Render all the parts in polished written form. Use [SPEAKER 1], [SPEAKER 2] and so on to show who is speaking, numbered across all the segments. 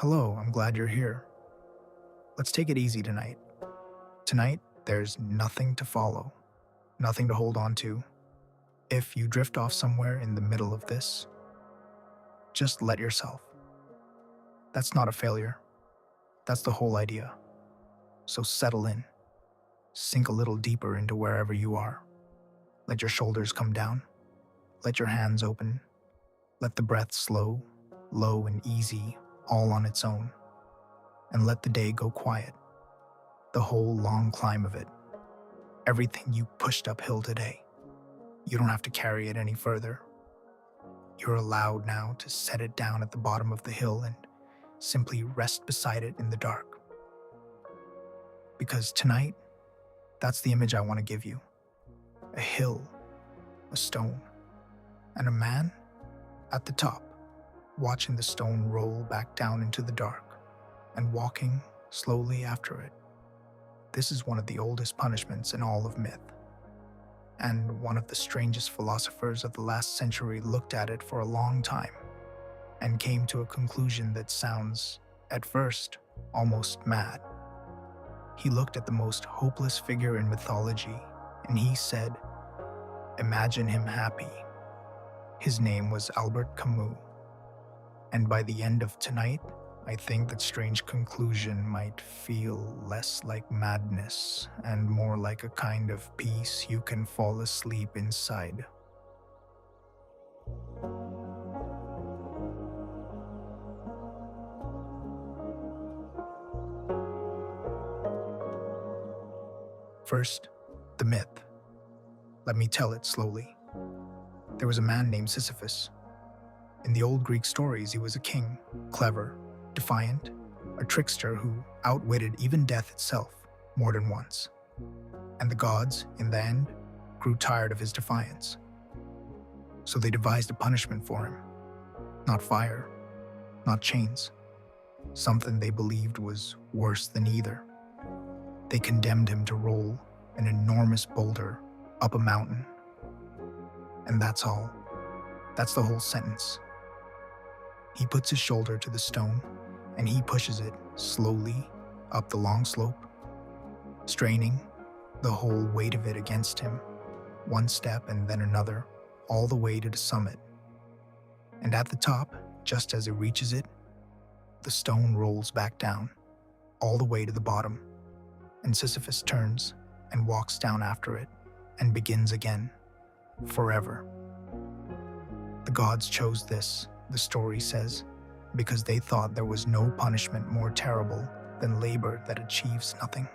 [SPEAKER 1] Hello, I'm glad you're here. Let's take it easy tonight. Tonight, there's nothing to follow, nothing to hold on to. If you drift off somewhere in the middle of this, just let yourself. That's not a failure. That's the whole idea. So settle in, sink a little deeper into wherever you are. Let your shoulders come down. Let your hands open. Let the breath slow, low, and easy, all on its own. And let the day go quiet. The whole long climb of it. Everything you pushed uphill today. You don't have to carry it any further. You're allowed now to set it down at the bottom of the hill and simply rest beside it in the dark. Because tonight, that's the image I want to give you. A hill, a stone, and a man at the top, watching the stone roll back down into the dark and walking slowly after it. This is one of the oldest punishments in all of myth. And one of the strangest philosophers of the last century looked at it for a long time and came to a conclusion that sounds, at first, almost mad. He looked at the most hopeless figure in mythology and he said, "Imagine him happy." His name was Albert Camus. And by the end of tonight, I think that strange conclusion might feel less like madness and more like a kind of peace you can fall asleep inside. First, the myth. Let me tell it slowly. There was a man named Sisyphus. In the old Greek stories, he was a king, clever, defiant, a trickster who outwitted even death itself more than once. And the gods, in the end, grew tired of his defiance. So they devised a punishment for him. Not fire, not chains. Something they believed was worse than either. They condemned him to roll an enormous boulder up a mountain. And that's all. That's the whole sentence. He puts his shoulder to the stone and he pushes it slowly up the long slope, straining the whole weight of it against him, one step and then another, all the way to the summit. And at the top, just as it reaches it, the stone rolls back down, all the way to the bottom, and Sisyphus turns and walks down after it and begins again, forever. The gods chose this, the story says, because they thought there was no punishment more terrible than labor that achieves nothing.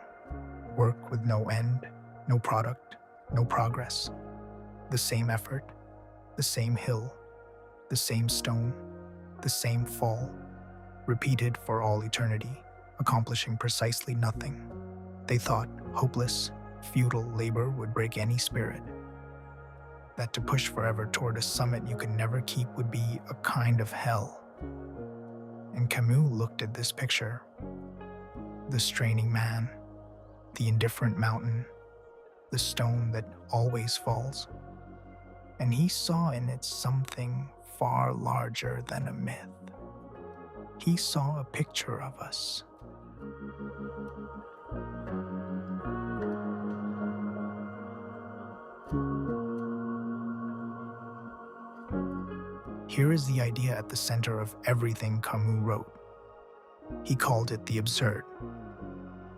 [SPEAKER 1] Work with no end, no product, no progress. The same effort, the same hill, the same stone, the same fall, repeated for all eternity, accomplishing precisely nothing. They thought hopeless, futile labor would break any spirit. That to push forever toward a summit you can never keep would be a kind of hell. And Camus looked at this picture. The straining man, the indifferent mountain, the stone that always falls. And he saw in it something far larger than a myth. He saw a picture of us. Here is the idea at the center of everything Camus wrote. He called it the absurd.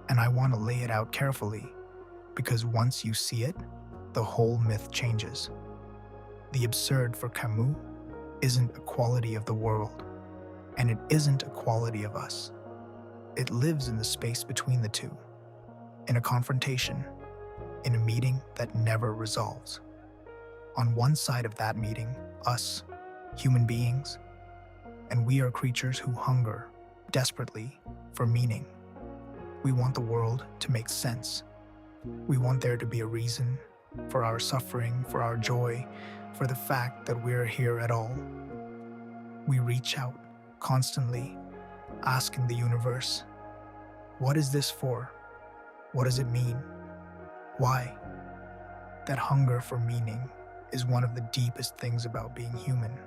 [SPEAKER 1] And I want to lay it out carefully, because once you see it, the whole myth changes. The absurd for Camus isn't a quality of the world, and it isn't a quality of us. It lives in the space between the two, in a confrontation, in a meeting that never resolves. On one side of that meeting, us, human beings, and we are creatures who hunger desperately for meaning. We want the world to make sense. We want there to be a reason for our suffering, for our joy, for the fact that we're here at all. We reach out constantly, asking the universe, what is this for? What does it mean? Why? That hunger for meaning is one of the deepest things about being human.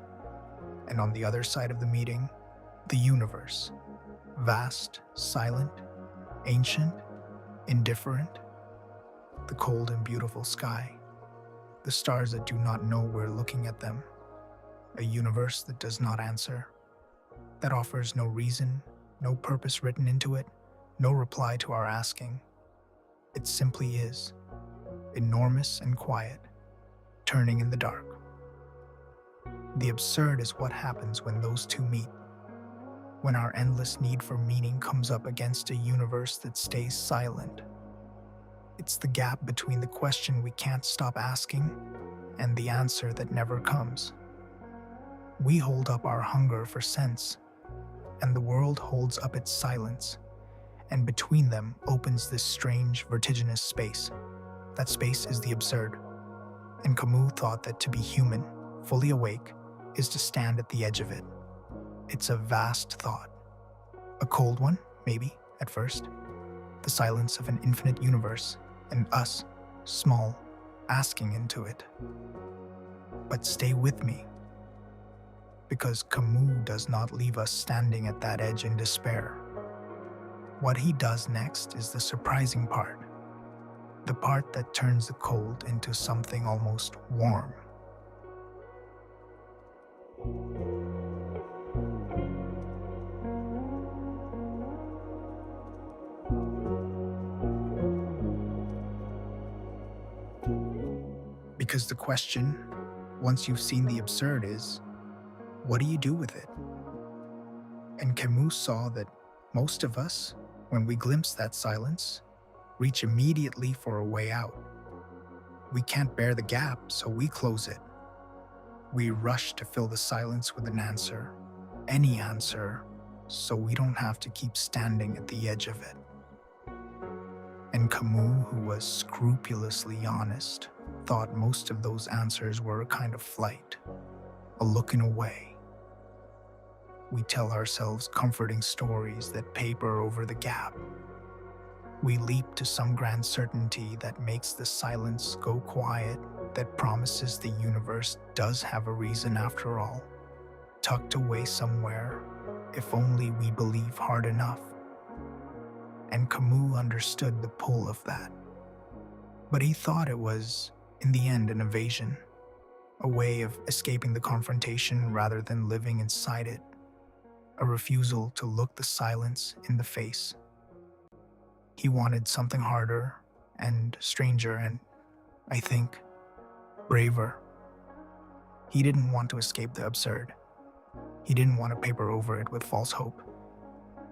[SPEAKER 1] And on the other side of the meeting, the universe, Vast, silent, ancient, indifferent, the cold and beautiful sky, the stars that do not know we're looking at them, a universe that does not answer, that offers no reason, no purpose written into it, no reply to our asking. It simply is, enormous and quiet, turning in the dark. The absurd is what happens when those two meet, when our endless need for meaning comes up against a universe that stays silent. It's the gap between the question we can't stop asking and the answer that never comes. We hold up our hunger for sense, and the world holds up its silence, and between them opens this strange, vertiginous space. That space is the absurd, and Camus thought that to be human, fully awake, is to stand at the edge of it. It's a vast thought. A cold one, maybe, at first. The silence of an infinite universe, and us, small, asking into it. But stay with me, because Camus does not leave us standing at that edge in despair. What he does next is the surprising part, the part that turns the cold into something almost warm. Because the question, once you've seen the absurd, is, what do you do with it? And Camus saw that most of us, when we glimpse that silence, reach immediately for a way out. We can't bear the gap, so we close it. We rush to fill the silence with an answer, any answer, so we don't have to keep standing at the edge of it. And Camus, who was scrupulously honest, thought most of those answers were a kind of flight, a looking away. We tell ourselves comforting stories that paper over the gap. We leap to some grand certainty that makes the silence go quiet, that promises the universe does have a reason after all, tucked away somewhere, if only we believe hard enough. And Camus understood the pull of that. But he thought it was, in the end, an evasion, a way of escaping the confrontation rather than living inside it, a refusal to look the silence in the face. He wanted something harder and stranger and, I think, braver. He didn't want to escape the absurd. He didn't want to paper over it with false hope.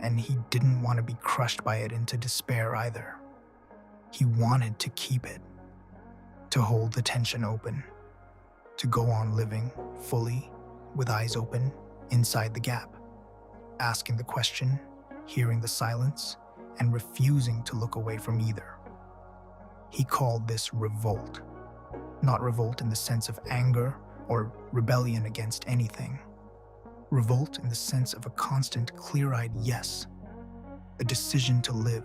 [SPEAKER 1] And he didn't want to be crushed by it into despair either. He wanted to keep it, to hold the tension open, to go on living fully, with eyes open, inside the gap, asking the question, hearing the silence, and refusing to look away from either. He called this revolt, not revolt in the sense of anger or rebellion against anything. Revolt in the sense of a constant, clear-eyed yes, a decision to live,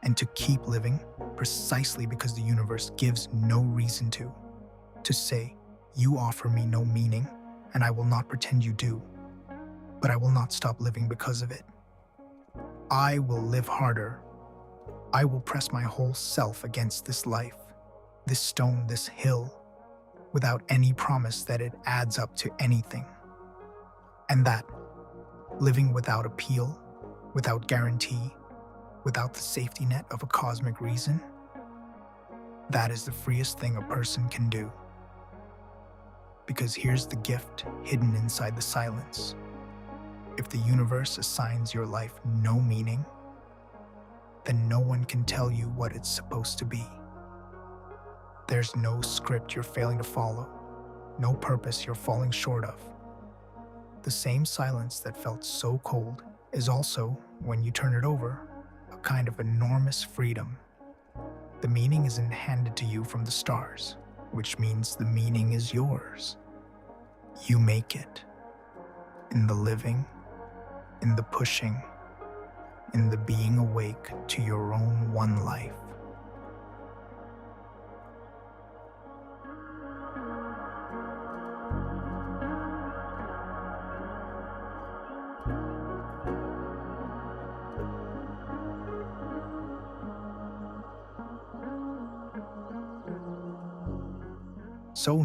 [SPEAKER 1] and to keep living precisely because the universe gives no reason to say, you offer me no meaning, and I will not pretend you do, but I will not stop living because of it. I will live harder. I will press my whole self against this life, this stone, this hill, without any promise that it adds up to anything. And that, living without appeal, without guarantee, without the safety net of a cosmic reason, that is the freest thing a person can do. Because here's the gift hidden inside the silence. If the universe assigns your life no meaning, then no one can tell you what it's supposed to be. There's no script you're failing to follow, no purpose you're falling short of. The same silence that felt so cold is also, when you turn it over, a kind of enormous freedom. The meaning isn't handed to you from the stars, which means the meaning is yours. You make it. In the living, in the pushing, in the being awake to your own one life. So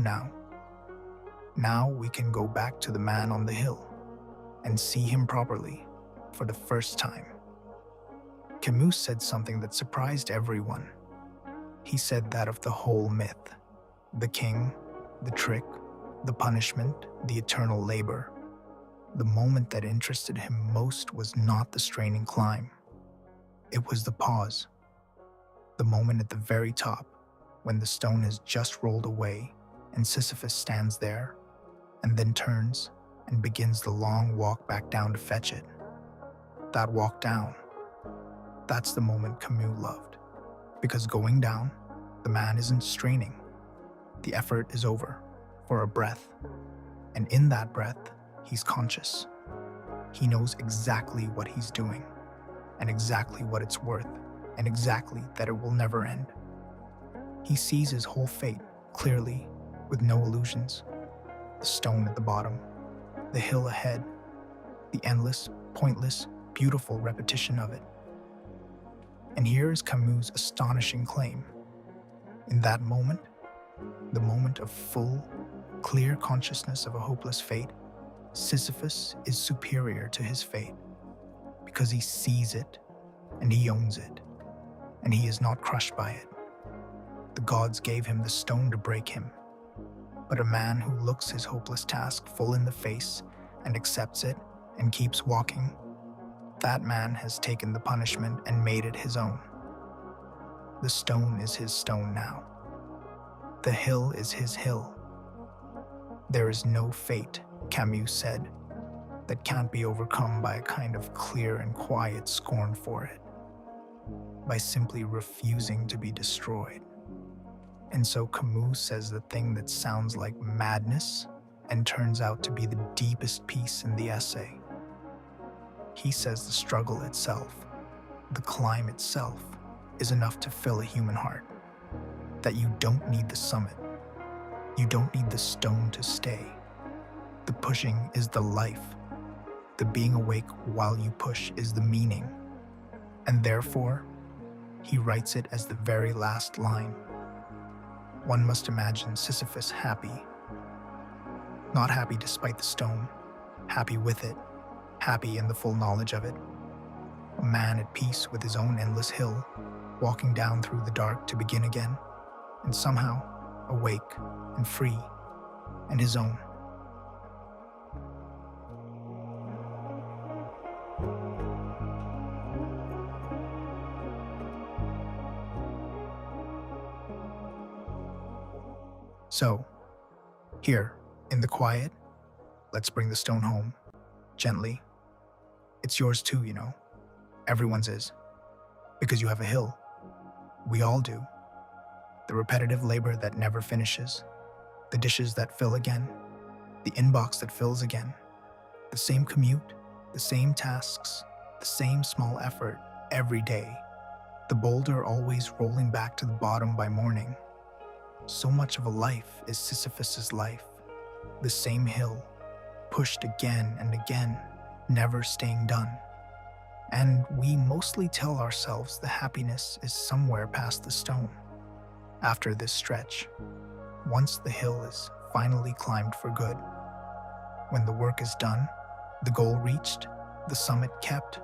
[SPEAKER 1] now we can go back to the man on the hill and see him properly for the first time. Camus said something that surprised everyone. He said that of the whole myth, the king, the trick, the punishment, the eternal labor, the moment that interested him most was not the straining climb. It was the pause, the moment at the very top when the stone has just rolled away and Sisyphus stands there and then turns and begins the long walk back down to fetch it. That walk down, that's the moment Camus loved, because going down, the man isn't straining. The effort is over for a breath, and in that breath, he's conscious. He knows exactly what he's doing, and exactly what it's worth, and exactly that it will never end. He sees his whole fate clearly, with no illusions. The stone at the bottom, the hill ahead, the endless, pointless, beautiful repetition of it. And here is Camus' astonishing claim. In that moment, the moment of full, clear consciousness of a hopeless fate, Sisyphus is superior to his fate, because he sees it, and he owns it, and he is not crushed by it. The gods gave him the stone to break him, but a man who looks his hopeless task full in the face and accepts it and keeps walking, that man has taken the punishment and made it his own. The stone is his stone now. The hill is his hill. There is no fate, Camus said, that can't be overcome by a kind of clear and quiet scorn for it, by simply refusing to be destroyed. And so Camus says the thing that sounds like madness and turns out to be the deepest piece in the essay. He says the struggle itself, the climb itself, is enough to fill a human heart. That you don't need the summit. You don't need the stone to stay. The pushing is the life. The being awake while you push is the meaning. And therefore, he writes it as the very last line. One must imagine Sisyphus happy. Not happy despite the stone, happy with it, happy in the full knowledge of it. A man at peace with his own endless hill, walking down through the dark to begin again, and somehow awake and free, and his own. So, here, in the quiet, let's bring the stone home, gently. It's yours too, you know. Everyone's is. Because you have a hill. We all do. The repetitive labor that never finishes. The dishes that fill again. The inbox that fills again. The same commute, the same tasks, the same small effort every day. The boulder always rolling back to the bottom by morning. So much of a life is Sisyphus's life. The same hill, pushed again and again, never staying done. And we mostly tell ourselves the happiness is somewhere past the stone. After this stretch, once the hill is finally climbed for good, when the work is done, the goal reached, the summit kept,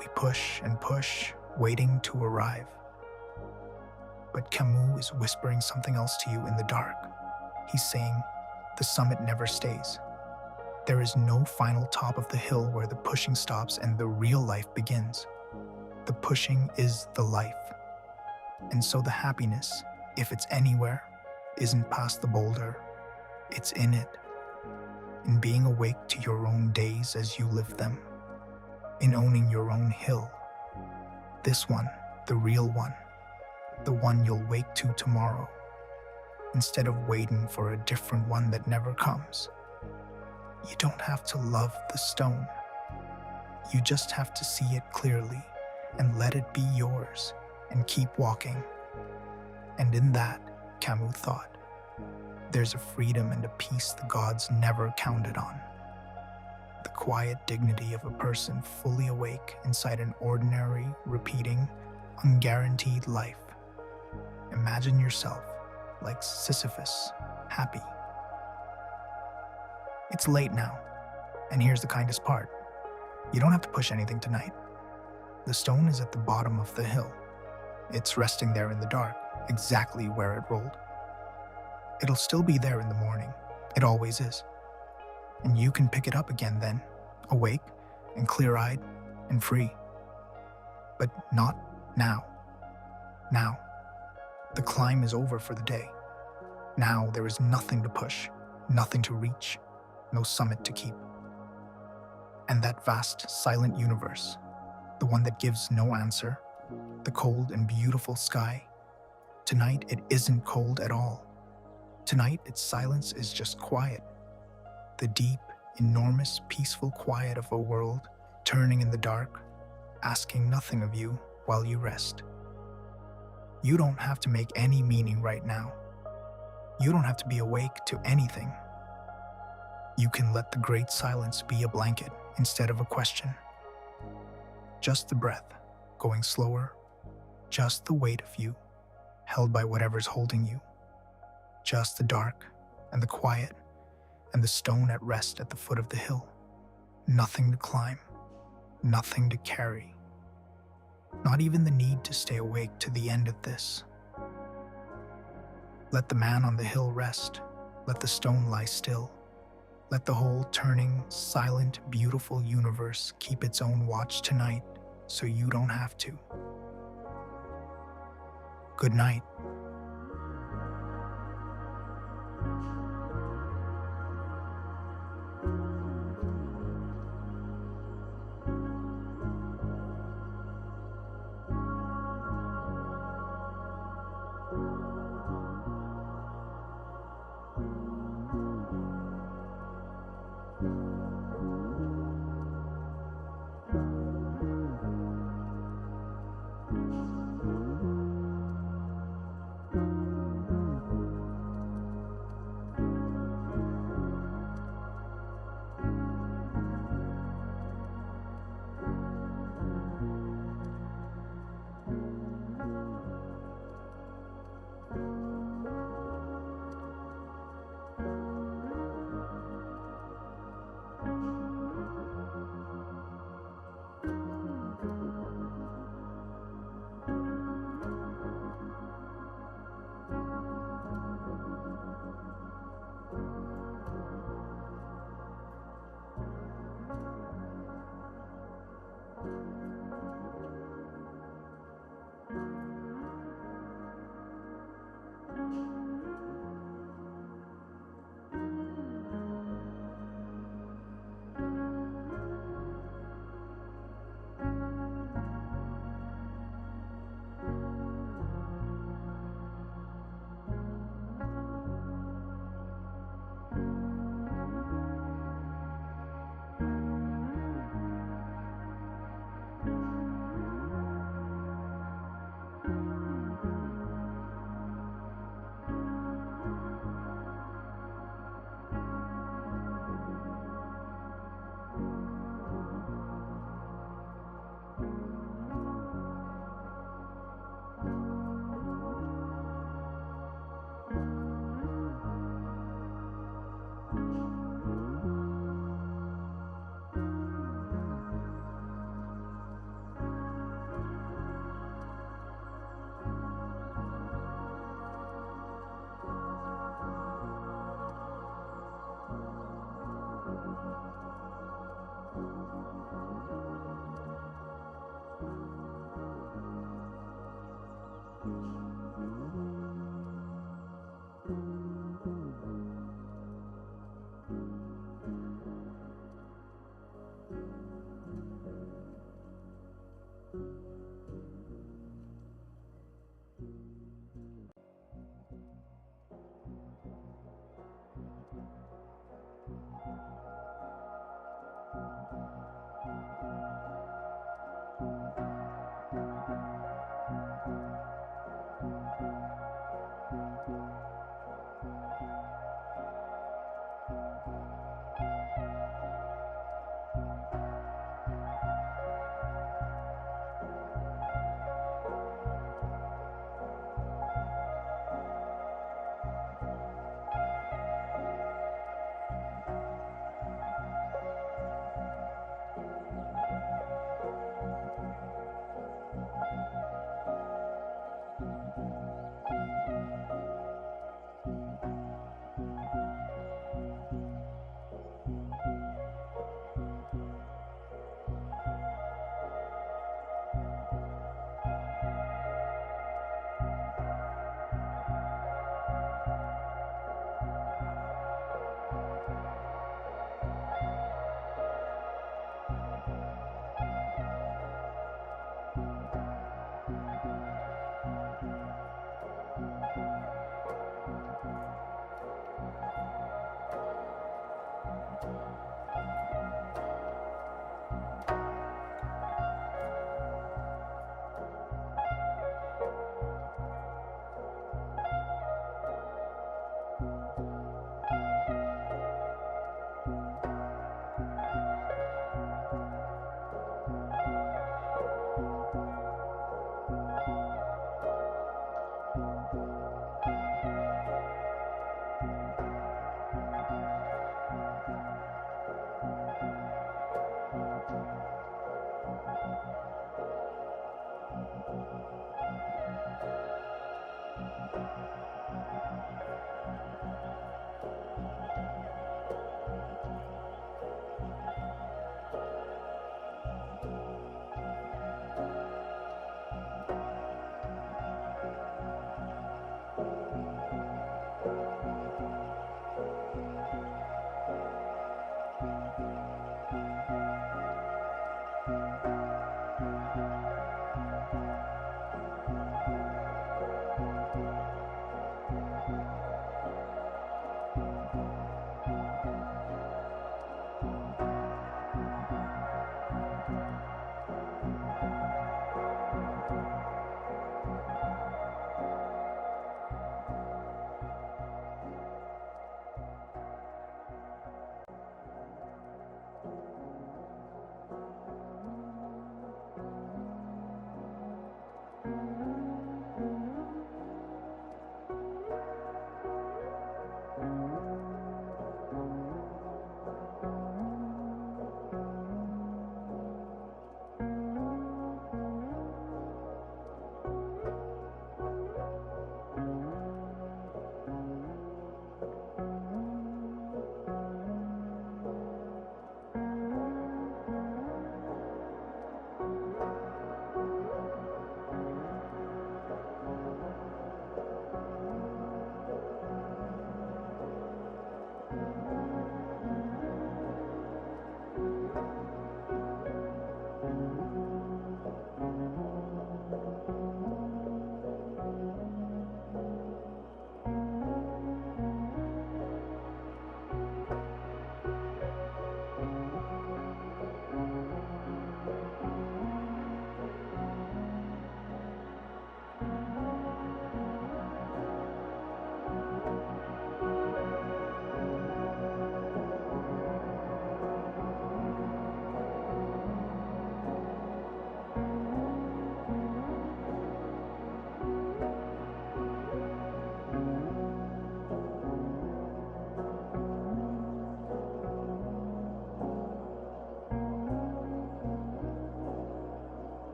[SPEAKER 1] we push and push, waiting to arrive. But Camus is whispering something else to you in the dark. He's saying, the summit never stays. There is no final top of the hill where the pushing stops and the real life begins. The pushing is the life. And so the happiness, if it's anywhere, isn't past the boulder. It's in it. In being awake to your own days as you live them. In owning your own hill. This one, the real one. The one you'll wake to tomorrow, instead of waiting for a different one that never comes. You don't have to love the stone. You just have to see it clearly and let it be yours and keep walking. And in that, Camus thought, there's a freedom and a peace the gods never counted on. The quiet dignity of a person fully awake inside an ordinary, repeating, unguaranteed life. Imagine yourself like Sisyphus, happy. It's late now, and here's the kindest part. You don't have to push anything tonight. The stone is at the bottom of the hill. It's resting there in the dark, exactly where it rolled. It'll still be there in the morning. It always is. And you can pick it up again then, awake and clear-eyed and free. But not now. Now. The climb is over for the day. Now there is nothing to push, nothing to reach, no summit to keep. And that vast, silent universe, the one that gives no answer, the cold and beautiful sky, tonight it isn't cold at all. Tonight its silence is just quiet. The deep, enormous, peaceful quiet of a world turning in the dark, asking nothing of you while you rest. You don't have to make any meaning right now. You don't have to be awake to anything. You can let the great silence be a blanket instead of a question. Just the breath, going slower, just the weight of you, held by whatever's holding you. Just the dark and the quiet and the stone at rest at the foot of the hill. Nothing to climb, nothing to carry. Not even the need to stay awake to the end of this. Let the man on the hill rest. Let the stone lie still. Let the whole turning, silent, beautiful universe keep its own watch tonight so you don't have to. Good night.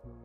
[SPEAKER 2] you.